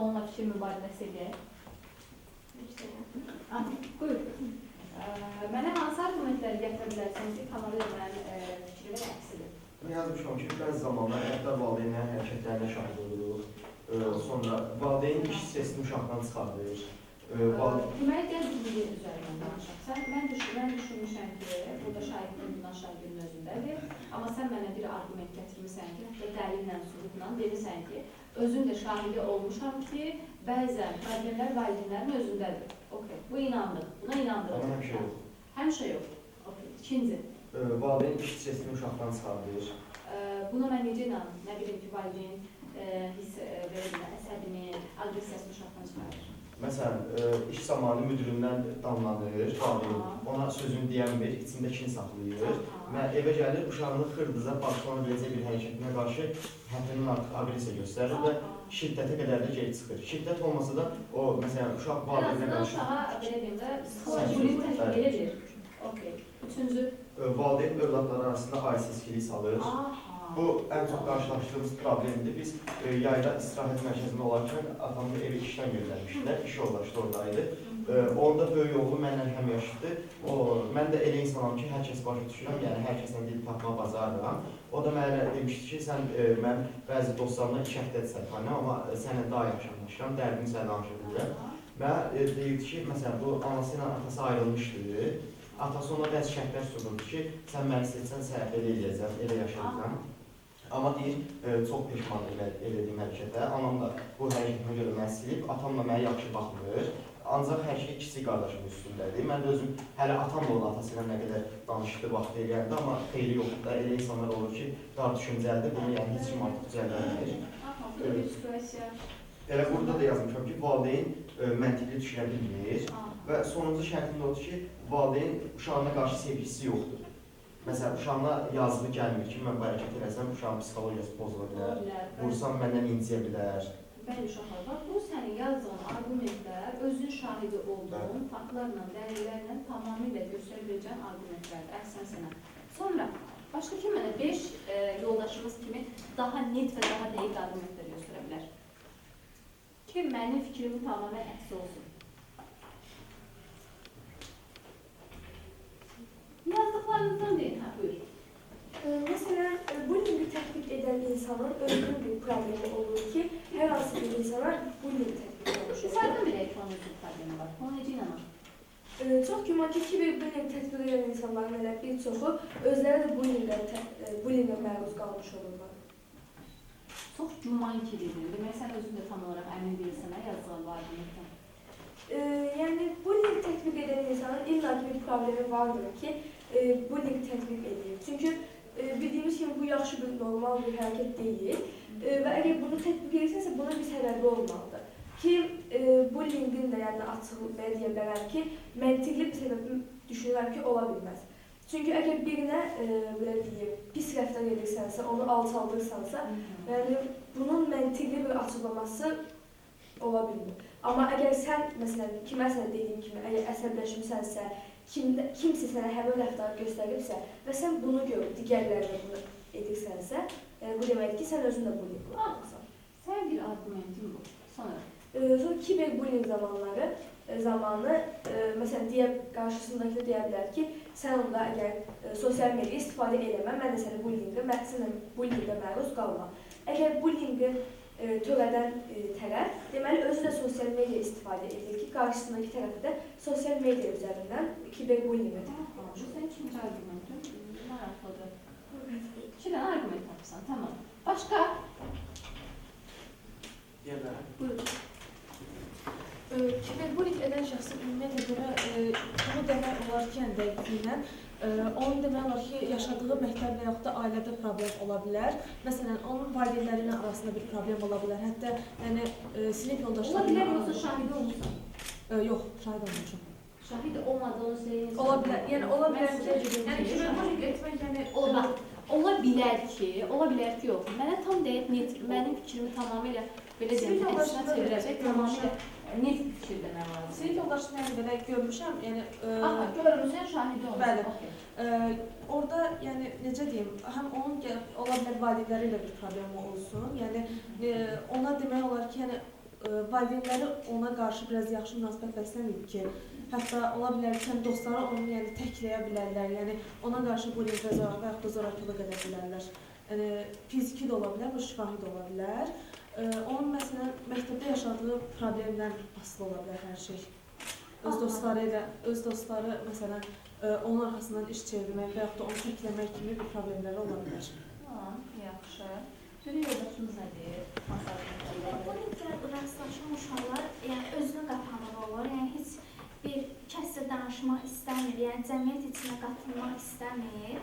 onunla fikir mübadiləsi edək. Buyur. Mənə hansı argumentləri gətirə bilərsən ki, tamamilə mənim fikrimi əksidir? Mən yazmışam ki, bəzi zamanlar hətta valideynlərin hərəkətlərinə şahid oluruq. Sonra valideyn iş hissəsini uşaqdan çıxardır. Deməli, gəl bir üzərindən danışaq. Mən düşünmüşəm ki, burada şahidliyin şahidliyin özündədir. Amma sən mənə bir argument gətirmirsən ki, hətta dəlillə, sübutla demirsən ki, özün də şahidi olmuşam ki, bəzən problemlər valideynlərin özündədir. Okay. Bu inandıq. Buna inandıq. Amma həmişə yox. Həmişə yox. Okay. İkinci. Valideyn iş hissəsini uşaqdan çıxardır. Buna mən necə inanım? Nə bileyim ki, valideyn əsəbini, aqressiyasını uşaqdan çıxarır. Məsələn, iş zamanı müdüründən damlanır, valideyn ona sözünü deyənmir, içində kin saxlayır və evə gəlir, uşağını xırdıza başlana biləcək bir hərəkətinə qarşı həddindən artıq aqressiya göstərir və şiddətə qədər də geri çıxır. Şiddət olmasa da o, məsələn, uşaq valideynə qarşı... Uşağa, belə deyim də, psixolojik tətbiq edir. Okay. Üçüncü. Valideyn övladları arasında ailəsizlik salır. Bu, ən çox qarşılaşdığımız problemdir. Biz yayda istirahət mərkəzində olarkən atamı evi işdən göndərmişdilər, iş yoldaşı oradaydı. Onda böyük oğlu mənlə həmyaşıddır. Mən də elə insanam ki, hər kəs başa düşürəm, yəni hər kəslə dil tapma bacarıram. O da mənə demişdi ki, mən bəzi dostlarımla 2 həftədir sərxanə, amma sənə daha yaxşı anlaşıram, dərdimi sənə danışa bilirəm. Və deyirdi ki, məsələn, bu anası ilə atası ayrılmışdı. Atası ona bəzi şərtlər soruldu ki, sən məni seçsən, səhv elə eləyəcəm, elə yaşayacam. Amma deyir, çox peşman elədiyim hərəkətə, anam da bu hərəkətimə görə məni silib, atam da mənə yaxşı baxmır. Ancaq hər şey kiçik qardaşımın üstündədir. Mən də özüm hələ atamla olan atası ilə nə qədər danışdı, vaxt eləyəndə, amma xeyri yoxdur da, elə insanlar olur ki, dar düşüncəlidir, bunu yəni heç kim artıq düzəlmir. Elə burada da yazmışam ki, valideyn məntiqli düşünə bilmir və sonuncu şərtində odur ki, valideyn uşağına qarşı sevgisi yoxdur. Məsələn, uşağına yazığı gəlmir ki, mən bu hərəkət eləsəm, uşağın psixologiyası pozula bilər, vursam məndən inciyə bilər. Bəli, uşaqlar, bax, bu sənin yazdığın argumentlər, özün şahidi olduğun faktlarla, dəlillərlə tamamilə göstərə biləcən argumentlərdir, əhsən sənə. Sonra, başqa kim mənə 5 yoldaşımız kimi daha net və daha dəqiq argumentlər göstərə bilər? Ki, mənim fikrimi tamamilə əksi olsun. Yazdıqlarınızdan deyin, buyur. Məsələn, bullyingi tətbiq edən insanın özünün bir problemi olur ki, hər hansı bir insana bullyingi tətbiq olmuş. Saydan bir ekranın bir problemi var. Ona necə inanır? Çox güman ki, bullyingi tətbiq edən insanların elə bir çoxu özləri də bullyingə məruz qalmış olurlar. Çox güman ki, dedim. Demək, sən özün də tam olaraq əmin bilirsən, yazdığın var deməkdən. Yəni, bullying tətbiq edən insanın illaki bir problemi vardır ki, bullying tətbiq edir. Çünki bildiyimiz kimi bu yaxşı bir, normal bir hərəkət deyil və əgər bunu tətbiq edirsənsə, bunun bir səbəbi olmalıdır. Ki, bullyingin də yəni açıq və deyə bilərəm ki, məntiqli bir səbəbi düşünürəm ki, ola bilməz. Çünki əgər birinə, belə deyim, pis rəftar edirsənsə, onu alçaldırsansa, yəni bunun məntiqli bir açıqlaması ola bilmir. Amma əgər sən, məsələn, kiməsə dediyim kimi, əgər əsəbləşmisənsə, kimsə sənə həmin rəftarı göstəribsə və sən bunu görüb, digərlərinə bunu edirsənsə, bu deməkdir ki, sən özün də bullying olmalısan. Sən bir argumentin bu. Sonra? Sonra kiberbullying zamanı, məsələn, qarşısındakı deyə bilər ki, sən onda əgər sosial media istifadə eləmə, mən də səni bullyingə məruz qalma. Əgər bullyingi törədən tərəf, deməli, özü də sosial media istifadə edir ki, qarşısındakı tərəfi də sosial media üzərindən kiberbullying edir. Bu sən ikinci argumentin, maraqlıdır. 2 dənə argument tapırsan, tamam. Başqa? Buyurun. Kiberbullying edən şəxsin ümumiyyətlə görə bunu demək olarkən dəqiqliylə onun demək olar ki, yaşadığı məktəb və yaxud da ailədə problem ola bilər. Məsələn, onun valideynlərinin arasında bir problem ola bilər. Hətta yəni, sinif yoldaşları... Ola bilər, yoxsa şahidi olmuşsan? Yox, şahid olmuşum. Şahid olmadığını söyləyin. Ola bilər, yəni ola bilər ki, yəni kiberbullying etmək, yəni... Ola bilər ki, yox. Mənə tam deyək, mənim fikrimi tamamilə belə deyəm, əksinə çevirəcək, tamamilə net fikir demək lazım. Sinif yoldaşını yəni belə görmüşəm, yəni... Görmüşsən, şahidi olmuşsun. Bəli. Orada, yəni, necə deyim, həm onun ola bilər valideynləri ilə bir problemi olsun, yəni ona demək olar ki, yəni valideynləri ona qarşı biraz yaxşı münasibət bəsləməyib ki, hətta ola bilər ki, dostları onu yəni təkləyə bilərlər, yəni ona qarşı bullying və yaxud da zorakılıq edə bilərlər. Yəni fiziki də ola bilər, bu şifahi də ola bilər. Onun məsələn məktəbdə yaşadığı problemdən asılı ola bilər hər şey. Öz dostları məsələn onun arxasından iş çevirmək və yaxud da onu təkləmək kimi bir problemləri ola bilər. Yaxşı. Görün yoldaşınız nə deyir? Bullyinglə rastlaşan uşaqlar yəni özünə qapanıq olur, yəni heç bir kəslə danışmaq istəmir, yəni cəmiyyət içinə qatılmaq istəmir.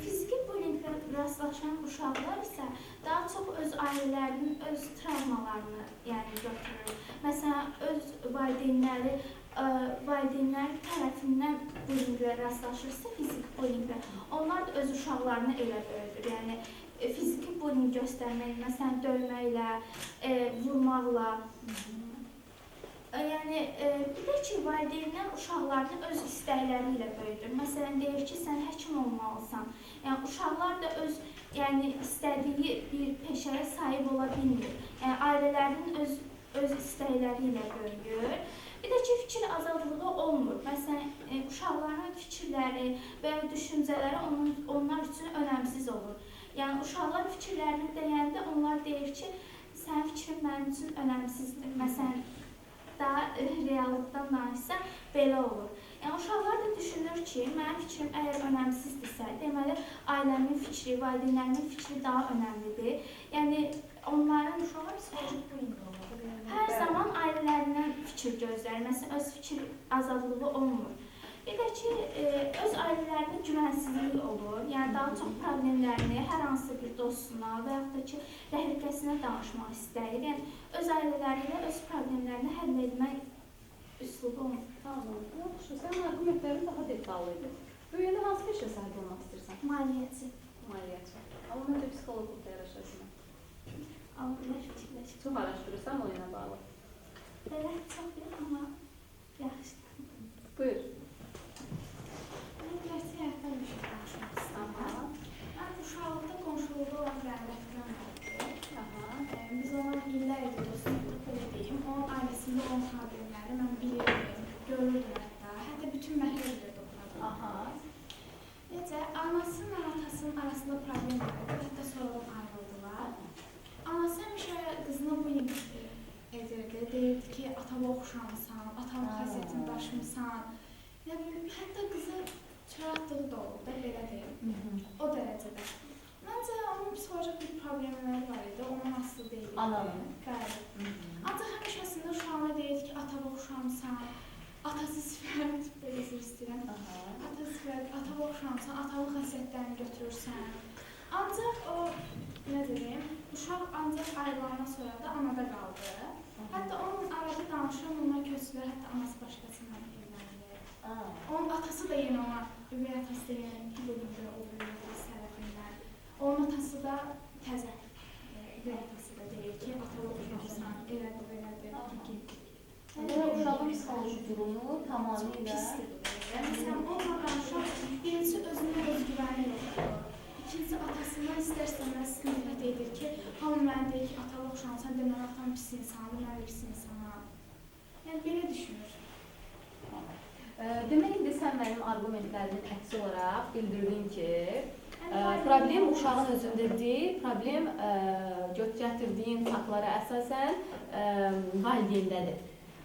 Fiziki bullyinglə rastlaşan uşaqlar isə daha çox öz ailələrinin öz travmalarını yəni götürür. Məsələn, öz valideynləri tərəfindən bullyinglə rastlaşırsa, fiziki bullyinglə, onlar da öz uşaqlarını elə böyüdür. Yəni fiziki bullying göstərmək, məsələn, döyməklə, vurmaqla. Yəni bir də ki, valideynlər uşaqlarını öz istəkləri ilə böyüdür. Məsələn, deyir ki, sən həkim olmalısan. Yəni uşaqlar da öz istədiyi bir peşəyə sahib ola bilmir. Yəni ailələrinin öz istəkləri ilə böyüyür. Bir də ki, fikir azadlığı olmur. Məsələn, uşaqların fikirləri və ya düşüncələri onlar üçün önəmsiz olur. Yəni uşaqlar fikirlərini deyəndə onlar deyir ki, sənin fikrin mənim üçün önəmsizdir. Məsələn, daha reallıqdan danışsa belə olur. Yəni uşaqlar da düşünür ki, mənim fikrim əgər önəmsizdirsə, deməli ailəmin fikri, valideynlərimin fikri daha önəmlidir. Yəni onların uşaqlar psixolojik bullying olur. Hər zaman ailələrindən fikir gözlər. Məsələn, öz fikir azadlığı olmur. Bir də ki, öz ailələrinin güvənsizliyi olur. Yəni daha çox problemlərini hər hansı bir dostuna və yaxud da ki, rəfiqəsinə danışmaq istəyir. Yəni öz ailələri ilə öz problemlərini həll etmək üslubu olmur. Tamam. Yaxşı, sənin argumentlərin daha detallı idi. Böyüyəndə hansı peşə sahibi olmaq istəyirsən? Maliyyəçi. Maliyyəçi. Amma məncə psixoloqluqda yaraşasın. Amma fikirləşir. Çox araşdırırsan o ilə bağlı. Belə çox deyil, amma yaxşı. Buyur. Mən gerçək həyatdan bir şey danışmaq istəyirəm. Mən uşaqlıqda qonşuluqda olan bir rəfiqəm vardı. Biz onunla illər idi dostluq, belə deyim. Onun ailəsində olan problemləri mən bilirdim, görürdüm hətta. Hətta bütün məhəllə bilirdi onları. Necə, anasının və atasının arasında problem var idi, hətta sonradan ayrıldılar. Anası həmişə qızına bullying edirdi, deyirdi ki, atama oxşamısan, atamın xasiyyətini daşımısan. Nə bilim, hətta qızı çölə atdığı da oldu da, belə deyim. O dərəcədə. Məncə onun psixolojik bir problemləri var idi, onun asılı deyildi. Ananın? Bəli. Ancaq həmişəsində uşağına deyirdi ki, atama oxşamısan, atası sifət, belə sir istəyirəm. Atası sifət, atama oxşamısan, atamın xasiyyətlərini götürürsən. Ancaq o, nə deyim, uşaq ancaq ayrılandan sonra da anada qaldı. Hətta onun arada danışan, onlar köçdülər, hətta anası başqasından evləndi. Onun atası da yenə ona, üvey atası da yenə bir bölümdə oluyor biz tərəfindən. Onun atası da təzə, üvey atası da deyir ki, atama oxşamısan, elədir, belədir. Yəni uşağın psixolojik durumu tamamilə pisdir. Məsələn, onunla danışan, birincisi özünə özgüvəni yoxdur. İkincisi atasından istər-istəməz nifrət edir ki, hamı mənə deyir ki, atama oxşamısan, deməli atam pis insandır, mən də pis insanam. Yəni belə düşünür. Demək indi sən mənim argumentlərimin əksi olaraq bildirdin ki, problem uşağın özündə deyil, problem gətirdiyin faktlara əsasən valideynlədir.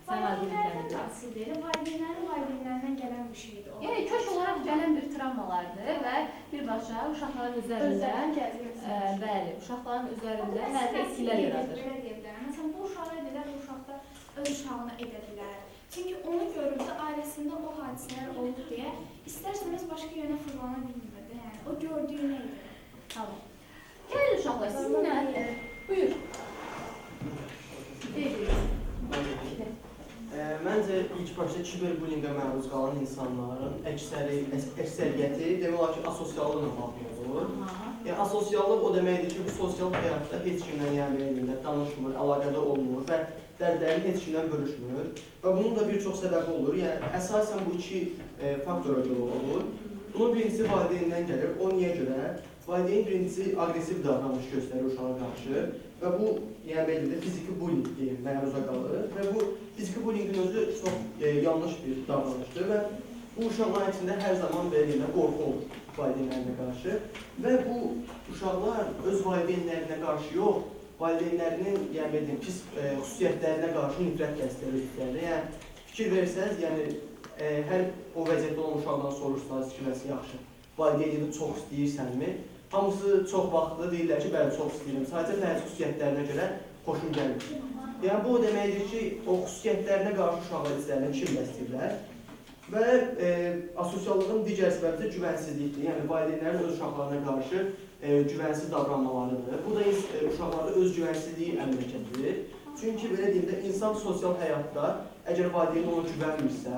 Valideynlərdən də asılı deyil, valideynlərindən gələn bir şeydir o. Yəni kök olaraq gələn bir travmalardır və birbaşa uşaqların üzərində, bəli, uşaqların üzərində mənfi etkilər yaradır. Belə deyə bilərəm. Məsələn, bu uşağı edilər, bu uşaq da öz uşağına edə bilər. Çünki onu görüb də ailəsində o hadisələr oldu deyə istər-istəməz başqa yönə fırlana bilmirdi. Yəni, o gördüyü nə idi? Tamam. Gəlin uşaqlar, sizinlə, buyur. Məncə ilk başda kiberbullyingə məruz qalan insanların əksəriyyəti demək olar ki, asosiallıqla bağlı olur. Yəni asosiallıq o deməkdir ki, bu sosial həyatda heç kimlə yəni danışmır, əlaqədə olmur və dərdlərini heç kimlə bölüşmür. Və bunun da bir çox səbəbi olur. Yəni əsasən bu iki faktora görə olur. Bunun birincisi valideynindən gəlir. O niyə görə? valideyn birincisi aqressiv davranış göstərir uşağa qarşı və bu, yəni belə də fiziki bullying deyil, məruzə qalır və bu fiziki bullyingin özü çox yanlış bir davranışdır və bu uşaqların içində hər zaman belə deyilən qorxu olur valideynlərinə qarşı və bu uşaqlar öz valideynlərinə qarşı yox, valideynlərinin yəni belə deyim, pis xüsusiyyətlərinə qarşı nifrət bəsləyir. Yəni fikir versəz, yəni hər o vəziyyətdə olan uşaqdan soruşsanız fikirləsi yaxşı. Valideynini çox istəyirsənmi? Hamısı çox vaxtlı deyirlər ki, bəli, çox istəyirəm. Sadəcə fərqli xüsusiyyətlərinə görə xoşum gəlir. Yəni bu o deməkdir ki, o xüsusiyyətlərinə qarşı uşaqlar istəyirlər, kim bəsləyirlər. Və asosiallığın digər səbəbi də güvənsizlikdir. Yəni valideynlərin öz uşaqlarına qarşı güvənsiz davranmalarıdır. Bu da uşaqlarda öz güvənsizliyi əmələ gətirir. Çünki belə deyim də, insan sosial həyatda əgər valideyni ona güvənmirsə,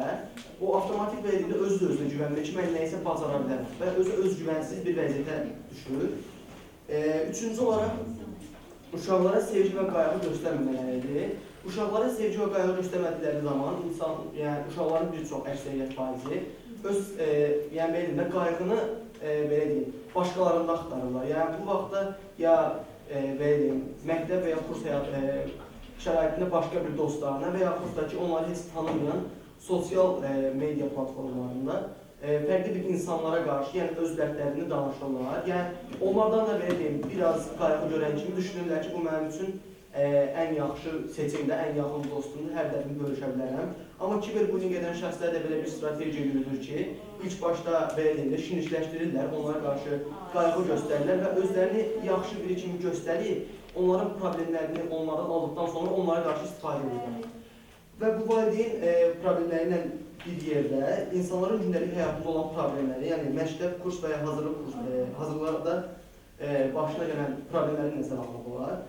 o avtomatik belə deyim də özü-özünə güvənmir ki, mən nəyisə bacara bilərəm və öz güvənsiz bir vəziyyətə düşür. Üçüncü olaraq, uşaqlara sevgi və qayğı göstərməməlidir. Uşaqlara sevgi və qayğı göstərmədikləri zaman yəni uşaqların bir çox əksəriyyət faizi öz yəni belə deyim də, qayğını belə deyim, başqalarında axtarırlar. Yəni bu vaxtda ya belə deyim, məktəb və ya kurs şəraitində başqa bir dostlarına və yaxud da ki, onları heç tanımayan sosial media platformalarında fərqli bir insanlara qarşı, yəni öz dərdlərini danışırlar. Yəni onlardan da belə deyim, biraz qayğı görən kimi düşünürlər ki, bu mənim üçün ən yaxşı seçimdə, ən yaxın dostumdur, hər dərdimi bölüşə bilərəm. Amma kiberbullying edən şəxslər də belə bir strategiya yürüdür ki, ilk başda belə deyim də şinişləşdirirlər, onlara qarşı qayğı göstərirlər və özlərini yaxşı biri kimi göstərib, onların problemlərini onlardan aldıqdan sonra onlara qarşı istifadə edirlər. Və bu valideyn problemləri ilə bir yerdə insanların gündəlik həyatında olan problemləri, yəni məktəb, kurs və ya hazırlıqlarda başına gələn problemləri nəzərə almaq olar.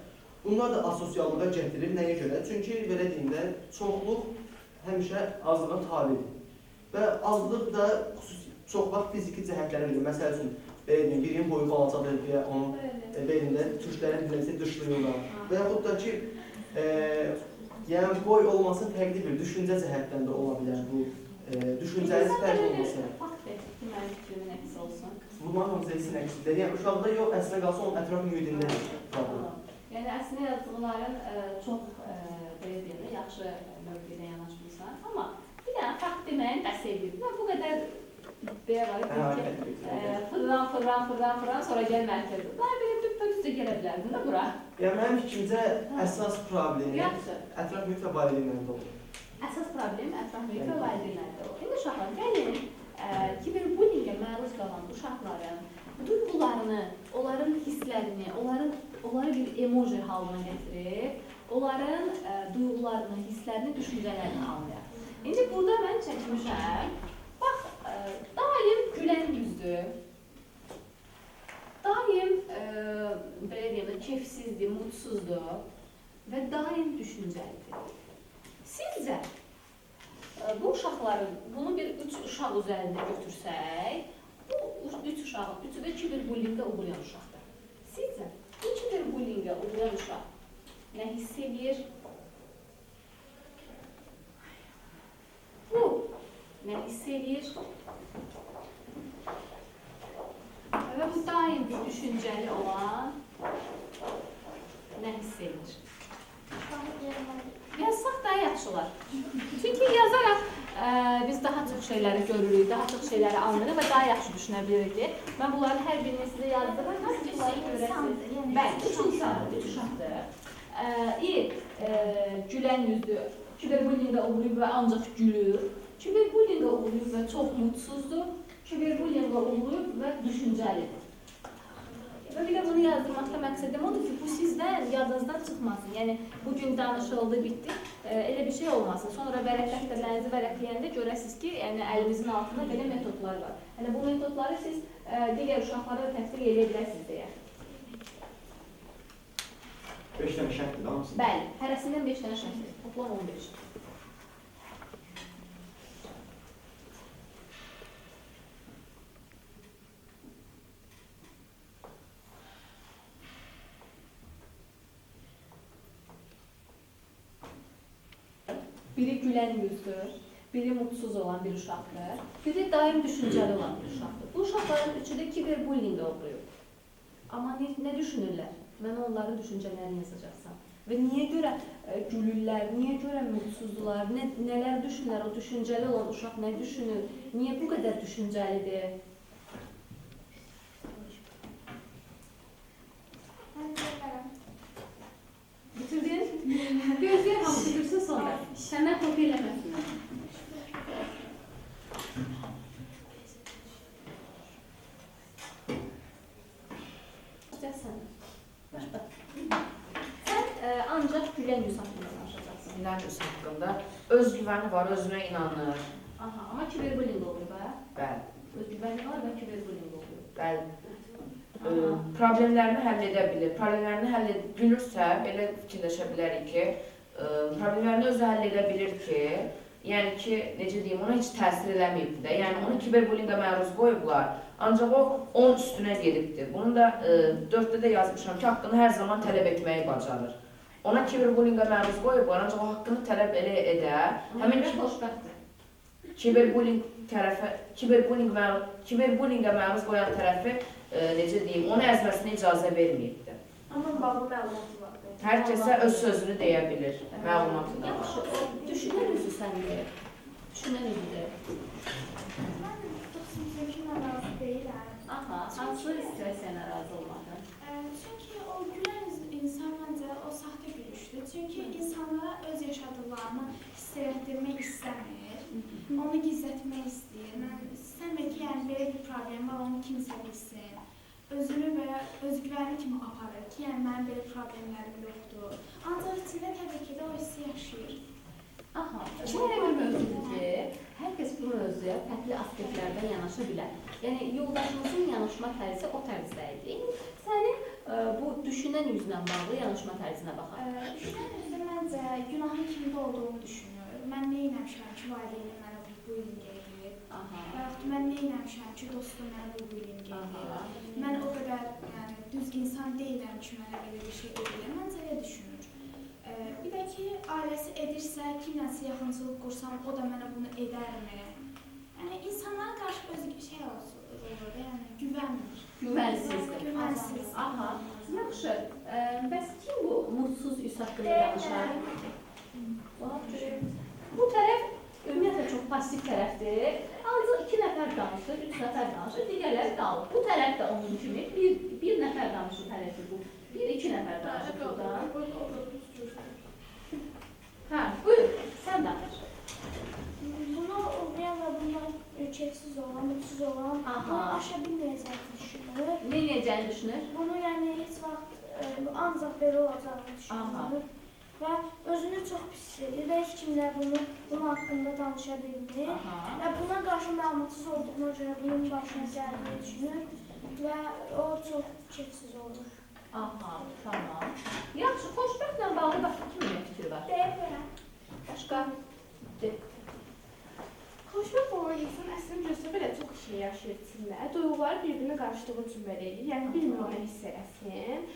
Bunlar da asosiallığa gətirir. Nəyə görə? Çünki belə deyim də, çoxluq həmişə azlığa tabidir. Və azlıq da çox vaxt fiziki cəhətlərə verir. Məsəl üçün, birinin boyu balacadır deyə onu belində türklərin dilinə dışlayırlar. Və yaxud da ki, yəni boy olması fərqli bir düşüncə cəhətdən də ola bilər bu. Düşüncəniz fərqli olması. Fakt etdik ki, mənim fikrimin əksi olsun. Bunlar hamısı eksin əksidir. Yəni uşaqda yox, əslində qalsa onun ətraf mühitində problem. Yəni əslində yazdıqların çox belə deyim, yaxşı mövqedə yanaşmırsan. Amma bir dənə fakt deməyin bəs edir. Bu qədər belə var ki, fırlan, sonra gəl mərkəzdə. Daha belə düppə-düzə gələ bilərdin də bura. Yəni mənim fikrimcə əsas problemi ətraf mühit və valideynlərdə olur. Əsas problem ətraf mühit və valideynlərdə olur. İndi uşaqlar, gəlin kiberbullyingə məruz qalan uşaqların duyğularını, onların hisslərini, onları bir emoji halına gətirib, onların duyğularını, hisslərini, düşüncələrini anlayaq. İndi burada mən çəkmişəm, bax, daim gülən yüzdür, daim belə deyəm, keyfsizdir, mutsuzdur və daim düşüncəlidir. Sizcə, bu uşaqların, bunu bir 3 uşaq üzərində götürsək, bu 3 uşağın, üçü də kiberbullyingə uğrayan uşaqdır. Sizcə, bu kiberbullyingə uğrayan uşaq nə hiss edir? Bu nə hiss edir? Və bu daim bir düşüncəli olan nə hiss edir? Yazsaq daha yaxşı olar. Çünki yazaraq biz daha çox şeyləri görürük, daha çox şeyləri anlayırıq və daha yaxşı düşünə bilirik. Mən bunların hər birini sizə yazdım. Nasıl bunları görəsiniz? Bəli, 3 insandır, 3 uşaqdır. Gülən yüzdür, kiberbullyingə uğrayıb və ancaq gülür. Kiberbullyingə uğrayıb və çox mutsuzdur. Kiberbullyingə uğrayıb və düşüncəlidir. Və bir də bunu yazdırmaqda məqsədim odur ki, bu sizdən yadınızdan çıxmasın. Yəni, bugün danışıldı, bitdi, elə bir şey olmasın. Sonra vərəqlərinizi vərəqləyəndə görəsiniz ki, yəni əlimizin altında belə metodlar var. Yəni, bu metodları siz digər uşaqlara da tətbiq edə bilərsiniz deyə. 5 dənə şərtdir də hamısında? Bəli, hərəsindən 5 dənə şərtdir. Toplam 15. Biri gülən yüzdür, biri mutsuz olan bir uşaqdır, biri daim düşüncəli olan bir uşaqdır. Bu uşaqların üçü də kiberbullyingə uğrayıb. Amma nə düşünürlər? Mən onların düşüncələrini yazacaqsam. Və niyə görə gülürlər, niyə görə mutsuzdurlar, nələr düşünürlər, o düşüncəli olan uşaq nə düşünür, niyə bu qədər düşüncəlidir? Bitirdin? Gözləyən hamı bitirsin sonra. Səndən kopya eləməsinlər. Sən ancaq gülən yüz haqqında danışacaqsın. Gülən yüz haqqında özgüvəni var, özünə inanır. Aha, amma kiberbullying olur bə? Bəli. Özgüvəni var və kiberbullying olur. Bəli. Problemlərini həll edə bilir. Problemlərini həll bilirsə, belə fikirləşə bilərik ki, problemlərini özü həll edə bilir ki, yəni ki, necə deyim, ona heç təsir eləməyibdir də. Yəni onu kiberbullyingə məruz qoyublar. Ancaq o 10 üstünə gedibdir. Bunu da 4-də də yazmışam ki, haqqını hər zaman tələb etməyi bacarır. Ona kiberbullyingə məruz qoyublar, ancaq o haqqını tələb edər. Həmin xoşbəxtdir. Kiberbullyingə məruz qoyan tərəfi necə deyim, onu əzməsinə icazə verməyibdir. Amma bağlı məlumatı var. Hər kəsə öz sözünü deyə bilir, məlumatı da var. Yaxşı, o düşünən üzü səndir. Düşünən üzüdür. Mən bu sinifimlə razı deyiləm. Aha, hansı istəyəsən razı olmadın? Çünki o gülən insan məncə o saxta gülüşdür. Çünki insanlara öz yaşadıqlarını hiss etdirmək istəmir. Onu gizlətmək istəyir. Mən istəmir ki, yəni belə bir problem var, onu kimsə bilsin. Özünü belə özgüvəni kimi aparır ki, yəni mənim belə problemlərim yoxdur. Ancaq içində təbii ki də o hissi yaşayır. Aha, şimdi bir mövzudur ki, hər kəs bu mövzuya fərqli aspektlərdən yanaşa bilər. Yəni, yoldaşımızın yanaşma tərzi o tərzdəydi. İndi sənin bu düşünən üzlə bağlı yanaşma tərzinə baxaq. Düşünən üzrə məncə günahın kimdə olduğunu düşünür. Mən nə eləmişəm ki, valideynim mənə bu bullying edir. Və yaxud mən nə eləmişəm ki, dostum mənə bu bullying edir. Mən o qədər düz insan deyiləm ki, mənə belə bir şey edir. Məncə elə düşünür. Bir də ki, ailəsi edirsə, kimləsə yaxınçılıq qursam, o da mənə bunu edərmi? Yəni, insanlara qarşı öz şey olur da, yəni güvənmir. Güvənsizdir. Güvənsiz. Aha, yaxşı. Bəs kim bu mutsuz üs haqqında danışar? Bu tərəf ümumiyyətlə çox pasiv tərəfdir. Ancaq 2 nəfər danışır, 3 nəfər danışır, digərləri qalır. Bu tərəf də onun kimi bir nəfər danışır tərəfi bu. 1-2 nəfər danışır buradan. Hə, buyur, sən danış. Bunu olmayan və bundan keyfsiz olan, mutsuz olan, bunu aşa bilməyəcəyini düşünür. Nə edəcəyini düşünür? Bunu yəni heç vaxt ancaq belə olacağını düşünür. Və özünü çox pis hiss edir və heç kimlə bunun haqqında danışa bilmir. Və buna qarşı məlumatsız olduğuna görə bunun başına gəldiyini düşünür və o çox keyfsiz olur. Aha, tamam. Yaxşı, xoşbəxtlə bağlı başqa kimin fikri var? Deyə belə. Başqa? Xoşbəxt olan insan əslində gözlə belə çox şey yaşayır içində. Duyğuları bir-birinə qarşılığı üçün belə edir. Yəni bilmir onu hiss eləsin.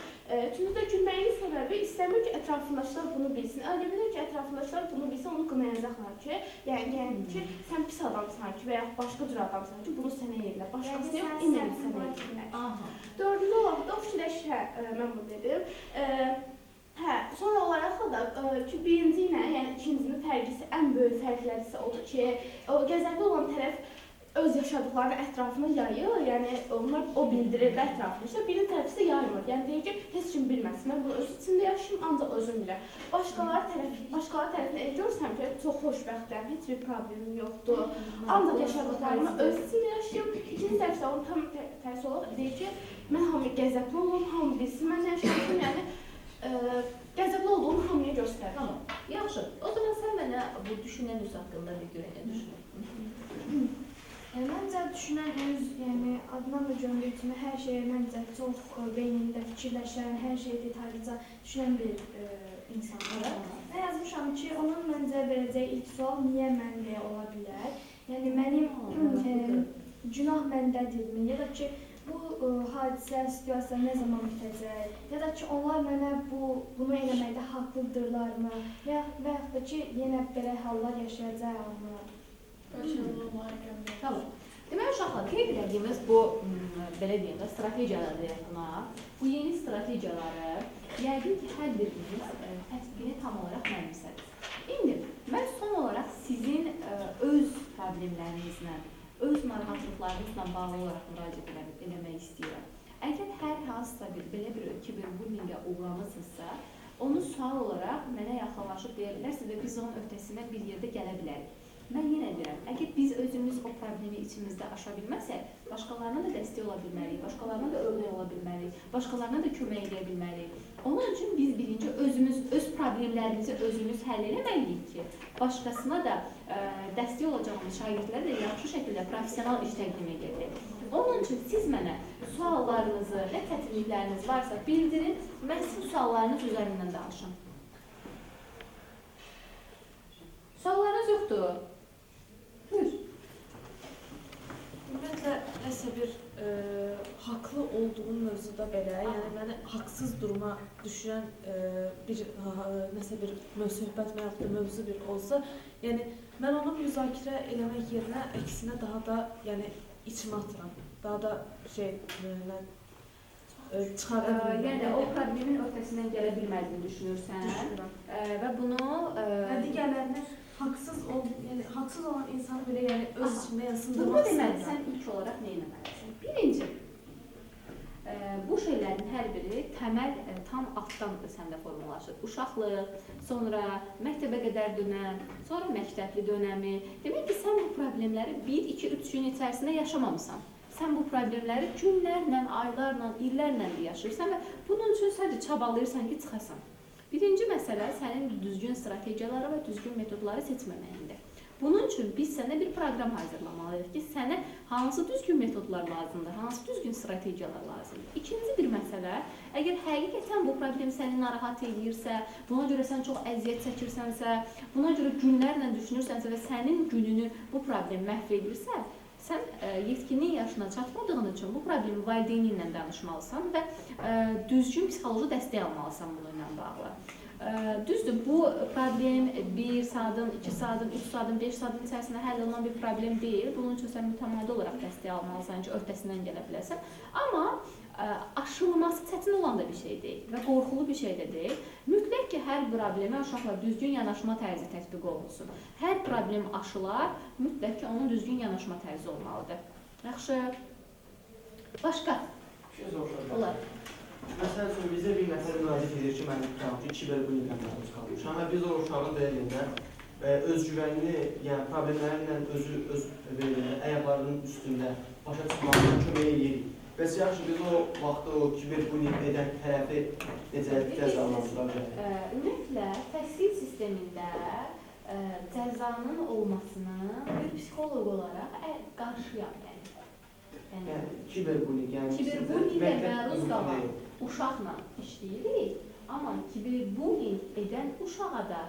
Çünki də gülməyin səbəbi istəmir ki, ətrafındaşlar bunu bilsin. Əgər bilir ki, ətrafındaşlar bunu bilsin, onu qınayacaqlar ki, yəni ki, sən pis adamsan ki və ya başqa cür adamsan ki, bunu sənə edirlər. Başqası yox, inəli sənə edirlər. Dördüncü olaraq da o fikirləşə, mən bunu dedim. Sonra olaraq da ki, birinci ilə, yəni ikincinin fərqisi, ən böyük fərqləri isə odur ki, o gəzəli olan tərəf öz yaşadıqlarını ətrafına yayır, yəni onlar o bildirir də ətrafını. İşte birinci tərəf isə yaymır. Yəni deyir ki, heç kim bilməsin, mən bunu öz içində yaşayım, ancaq özüm biləm. Başqaları tərəfində görsəm ki, çox xoşbəxtəm, heç bir problemim yoxdur. Ancaq yaşadıqlarımı öz içində yaşayım. İkinci tərəf isə onun tam tərsi olaraq deyir ki, mən hamı gəzəbli olum, hamı bilsin, mən yaşayım, yəni qəzəbli olduğumu hamıya göstərir. Tamam, yaxşı. O zaman sən mənə bu düşünən üz haqqında bir görə nə düşünürsən? Məncə düşünən üz, yəni adından da göründüyü kimi hər şeyə məncə çox beynində fikirləşən, hər şeyi detallıca düşünən bir insandır. Mən yazmışam ki, onun məncə verəcəyi ilk sual niyə mən deyə ola bilər. Yəni mənim günah məndədirmi, ya da ki bu hadisə, situasiya nə zaman bitəcək, ya da ki onlar mənə bunu eləməkdə haqlıdırlarmı, və yaxud da ki yenə belə hallar yaşayacaqmı? Tamam. Deməli, uşaqlar, qeyd edədiyimiz bu, belə deyək də, strategiyalar deyək buna, bu yeni strategiyaları yəqin ki, hər biriniz tətbiqini tam olaraq mənimsədiniz. İndi, mən son olaraq sizin öz problemlərinizlə, öz narahatlıqlarınızla bağlı olaraq müraciət eləmək istəyirəm. Əgər hər hansısa belə bir kiberbullyingə uğramısınızsa, onu sual olaraq mənə yaxınlaşıb deyə bilərsiniz və biz onun öhdəsindən bir yerdə gələ bilərik. Mən yenə deyirəm, əgər biz özümüz o problemi içimizdə aşa bilməsək, başqalarına da dəstək ola bilməliyik, başqalarına da örnək ola bilməliyik, başqalarına da kömək edə bilməliyik. Onun üçün biz birinci öz problemlərimizi özümüz həll eləməliyik ki, başqasına da dəstək olacağımız şagirdlərə də yaxşı şəkildə professional iş təqdim edək. Onun üçün siz mənə suallarınızı, nə çətinlikləriniz varsa bildirin, mən sizin suallarınız üzərindən danışım. Suallarınız yoxdur? Buyur. Ümumiyyətlə, nəsə bir haqlı olduğum mövzuda belə, yəni məni haqsız duruma düşürən nəsə bir söhbət və yaxud da mövzu bir olsa, yəni mən onu müzakirə eləmək yerinə əksinə daha da içimə atıram. Daha da çıxara bilmirəm. Yəni o problemin öhdəsindən gələ bilmədiyini düşünürsən. Düşünürəm. Və bunu digərlərinə haqsız olan insanı belə öz içində sındırmaq bunu deməli, istəyirəm. sən ilk olaraq nə etməlisən? Birinci, bu şeylərin hər biri təməl tam altdan səndə formalaşır. Uşaqlıq, sonra məktəbə qədər dönəm, sonra məktəbli dönəmi. Demək ki, sən bu problemləri 1, 2, 3 gün içərisində yaşamamısan. Sən bu problemləri günlərlə, aylarla, illərlə yaşayırsan və bunun üçün sadəcə çabalayırsan ki, çıxasan. Birinci məsələ sənin düzgün strategiyaları və düzgün metodları seçməməyindir. Bunun üçün biz sənə bir proqram hazırlamalıyıq ki, sənə hansı düzgün metodlar lazımdır, hansı düzgün strategiyalar lazımdır. İkinci bir məsələ, əgər həqiqətən bu problem səni narahat edirsə, buna görə sən çox əziyyət çəkirsənsə, buna görə günlərlə düşünürsənsə və sənin gününü bu problem məhv edirsə, sən yetkinlik yaşına çatmadığın üçün bu problemi valideyni ilə danışmalısan və düzgün psixoloji dəstək almalısan bununla bağlı. Düzdür, bu problem 1 saatın, 2 saatın, 3 saatın, 5 saatın içərisində həll olunan bir problem deyil. Bunun üçün sən mütəmadi olaraq dəstək almalısan ki, öhdəsindən gələ biləsən. Amma aşılması çətin olan da bir şey deyil və qorxulu bir şey də deyil. Mütləq ki, hər problemə uşaqlar düzgün yanaşma tərzi tətbiq olunsun. Hər problem aşılar, mütləq ki, onun düzgün yanaşma tərzi olmalıdır. Yaxşı. Başqa? Olar. Məsələn üçün, bizə bir nəfər müraciət edir ki, mən tutam ki, kiberbullyingə məruz qalmışam və biz o uşağın deyilində özgüvənli, yəni problemlərlə öz ayaqlarının üstündə başa çıxmağına kömək edirik. Bəs yaxşı, biz o vaxtda o kiberbullying edən tərəfi necə cəzalandıraq? Ümumiyyətlə, təhsil sistemində cəzanın olmasını bir psixoloq olaraq qarşıyam. Kiberbullying, kiberbullyingə məruz qalan uşaqla işləyirik, amma kiberbullying edən uşağa da,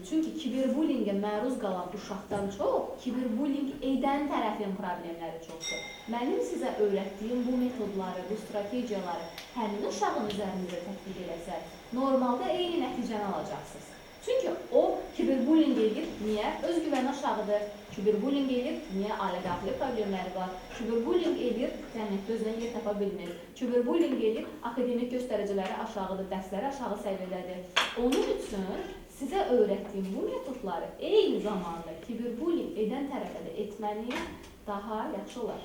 çünki kiberbullyingə məruz qalan uşaqdan çox, kiberbullying edən tərəfin problemləri çoxdur. Mənim sizə öyrətdiyim bu metodları, bu strategiyaları həmin uşağın üzərinizə tətbiq eləsək, normalda eyni nəticəni alacaqsınız. Çünki o kiberbullying edir, niyə? Özgüvəni aşağıdır. Kiberbullying edir, niyə? Ailə-daxili problemləri var. Kiberbullying edir, cəmiyyətdə özünə yer tapa bilmir. Kiberbullying edir, akademik göstəriciləri aşağıdır, dərsləri aşağı səviyyədədir. Onun üçün sizə öyrətdiyim bu metodları eyni zamanda kiberbullying edən tərəfə də etməniz daha yaxşı olar.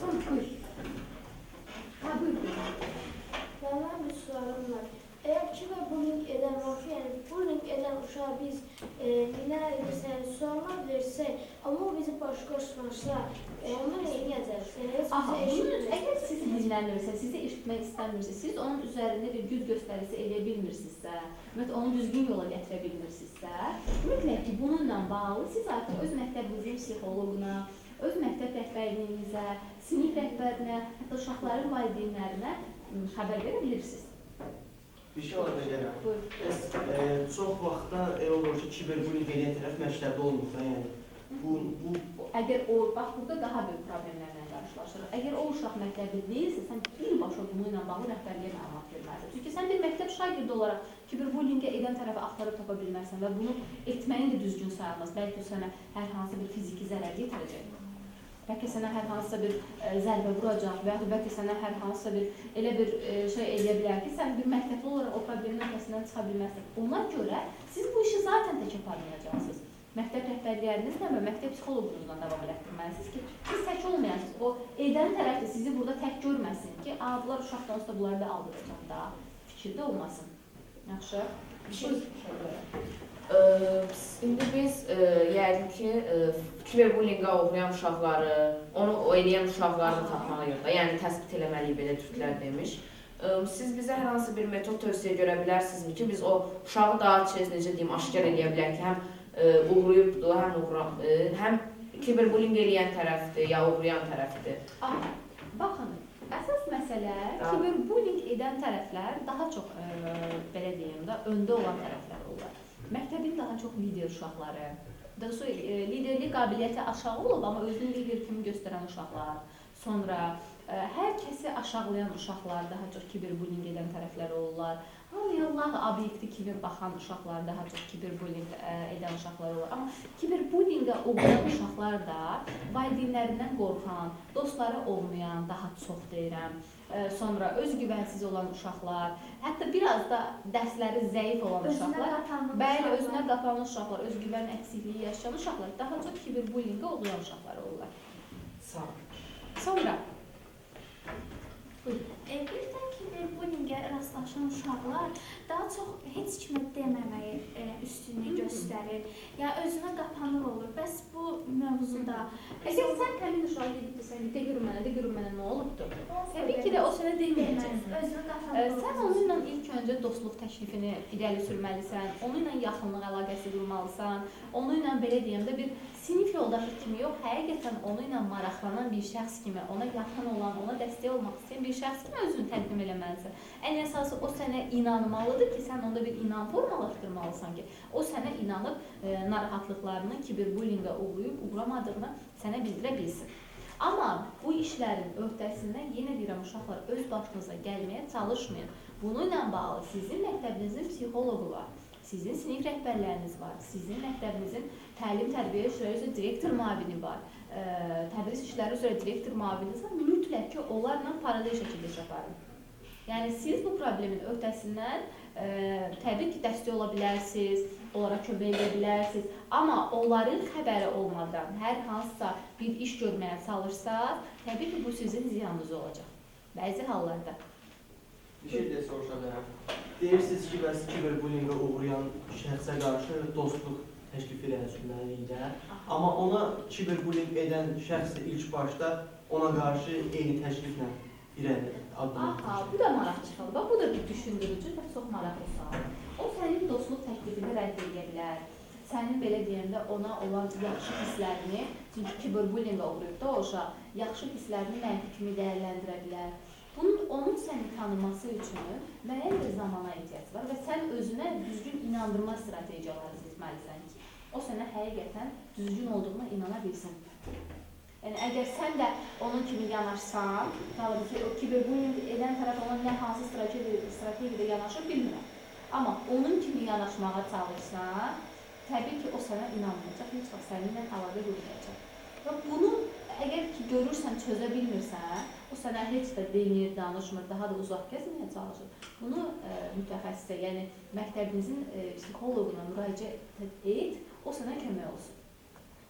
Son buyur. Buyur. Mənim bir sualım var. Eğer kiberbullying eden olsa, yani bullying eden uşağa biz ne edersen suallar versek ama o bizi başqalaşmazsa, onda ne edəcəksiniz? Əgər siz dinlənirsə, sizi eşitmək istəmirsə, siz onun üzərində bir güc göstərisi edə bilmirsinizsə, onu düzgün yola gətirə bilmirsinizsə, mütləq ki, bununla bağlı siz artıq öz məktəbinizin psixoloquna, öz məktəb rəhbərliyinizə, sinif rəhbərinə, hətta uşaqların valideynlərinə xəbər verə bilirsiniz. Bir şey ola bilərəm. Çox vaxtda olur ki, kiberbullying edən tərəf məktəbdə olmur da, yəni. Əgər o, bax, burada daha böyük problemlərlə qarşılaşırıq. Əgər o uşaq məktəbli deyilsə, sən birbaşa bununla bağlı rəhbərliyə məlumat verməlisən. Çünki sən bir məktəb şagirdi olaraq Kiberbullyingə edən tərəfi axtarıb tapa bilmərsən və bunu etməyin də düzgün sayılmaz. Bəlkə o sənə hər hansı bir fiziki zərər yetirəcək. Bəlkə sənə hər hansısa bir zərbə vuracaq və ya bəlkə sənə hər hansısa bir elə bir şey eləyə bilər ki, sən bir məktəbli olaraq o problemin öhdəsindən çıxa bilməzsən. Ona görə siz bu işi zaten tək aparmayacaqsınız. Məktəb rəhbərlərinizlə və məktəb psixoloqunuzla davam elətdirməlisiniz ki, siz tək olmayansınız. O edən tərəf də sizi burada tək görməsin ki, bunlar uşaqdan sonra bunları da aldıracaq da, fikirdə olmasın. Yaxşı? İndi biz yəqin ki, kiberbullyingə uğrayan uşaqları, onu eləyən uşaqları tapmalı yox da, yəni təsbit eləməliyik, belə türklər demiş. Siz bizə hər hansı bir metod tövsiyə görə bilərsinizmi ki, biz o uşağı daha tez, necə deyim, aşkar eləyə bilər ki, həm uğrayıbdır, həm kiberbullying eləyən tərəfdir, ya uğrayan tərəfdir. Baxın, əsas məsələ kiberbullying edən tərəflər daha çox, belə deyim də, öndə olan tərəflər olur. Məktəbin daha çox lider uşaqları, doğrusu liderlik qabiliyyəti aşağı olub, amma özünü lider kimi göstərən uşaqlar, sonra hər kəsi aşağılayan uşaqlar daha çox kiberbullying edən tərəflər olurlar. Allah obyekti kimi baxan uşaqlar daha çox kiberbullying edən uşaqlar olur. Amma kiberbullyingə uğrayan uşaqlar da valideynlərindən qorxan, dostları olmayan, daha çox deyirəm, sonra özgüvənsiz olan uşaqlar, hətta biraz da dərsləri zəif olan uşaqlar, bəli, özünə qapanan uşaqlar, özgüvən əksikliyi yaşayan uşaqlar daha çox kiberbullyingə uğrayan uşaqlar olurlar. Sağ olun. Sonra Bir də kiberbullyingə rastlaşan uşaqlar daha çox heç kimə deməməyi üstünlüyü göstərir. Ya özünə qapanır olur. Bəs bu mövzuda əgər sən həmin uşağı gedib desən, de görün mənə nə olubdur? Təbii ki də o sənə deməyəcək. özünə qapanır. Sən onunla ilk öncə dostluq təklifini irəli sürməlisən, onunla yaxınlıq əlaqəsi qurmalısan, onunla belə deyim də bir sinif yoldaşı kimi yox, həqiqətən onunla maraqlanan bir şəxs kimi, ona yaxın olan, ona dəstək olmaq istəyən bir şəxs kimi özünü təqdim eləməlisən. Ən əsası o sənə inanmalıdır ki, sən onda bir inan formalaşdırmalısan ki, o sənə inanıb narahatlıqlarını, kiberbullyingə uğramadığını sənə bildirə bilsin. Amma bu işlərin öhdəsindən yenə deyirəm, uşaqlar öz başınıza gəlməyə çalışmayın. Bununla bağlı sizin məktəbinizin psixoloqu var, sizin sinif rəhbərləriniz var, sizin məktəbinizin təlim-tərbiyə işləri üzrə direktor müavini var, tədris işləri üzrə direktor müavininiz var, mütləq ki, onlarla paralel şəkildə iş aparın. Yəni, siz bu problemin öhdəsindən təbii ki, dəstək ola bilərsiniz, onlara kömək edə bilərsiniz, amma onların xəbəri olmadan hər hansısa bir iş görməyə çalışsaq, təbii ki, bu sizin ziyanınız olacaq. Bəzi hallarda. Bir şey də soruşa bilərəm. Deyirsiniz ki, bəs kiberbullyingə uğrayan şəxsə qarşı dostluq təklif edilməlidir də. Amma ona kiberbullying edən şəxs də ilk başda ona qarşı eyni təkliflə irəli addım. Bu da maraqlı sualdır. Bax, bu da bir düşündürücü və çox maraqlı sualdır. O sənin dostluq təklifini rədd edə bilər. Sənin belə deyəndə ona olan yaxşı hisslərini, çünki kiberbullyingə uğrayıb da o uşaq, yaxşı hisslərini mənfi kimi dəyərləndirə bilər. Onun səni tanıması üçün müəyyən bir zamana ehtiyac var və sən özünə düzgün inandırma strategiyaları seçməlisən ki, o sənə həqiqətən düzgün olduğuna inana bilsin. Yəni, əgər sən də onun kimi yanaşsan, qalıb ki, o kiberbullying edən tərəf ona nə hansı strategiyada yanaşır, bilmirəm. Amma onun kimi yanaşmağa çalışsan, təbii ki, o sənə inanmayacaq, heç vaxt səninlə əlaqə qurmayacaq. Və bunu əgər ki, görürsən, çözə bilmirsən, o sənə heç də demir, danışmır, daha da uzaq gəzməyə çalışır. Bunu mütəxəssisə, yəni məktəbinizin psixoloquna müraciət et, o sənə kömək olsun.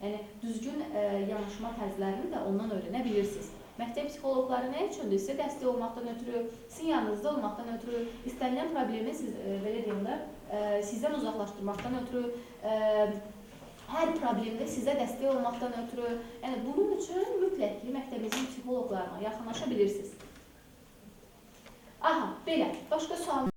Yəni, düzgün yanaşma tərzlərini də ondan öyrənə bilirsiniz. Məktəb psixoloqları nə üçündür? Sizə dəstək olmaqdan ötürü, sizin yanınızda olmaqdan ötürü, istənilən problemi belə deyim də, sizdən uzaqlaşdırmaqdan ötürü, hər problemdə sizə dəstək olmaqdan ötürü, yəni bunun üçün mütləq ki, məktəbinizin psixoloqlarına yaxınlaşa bilirsiniz. Aha, belə, başqa sual.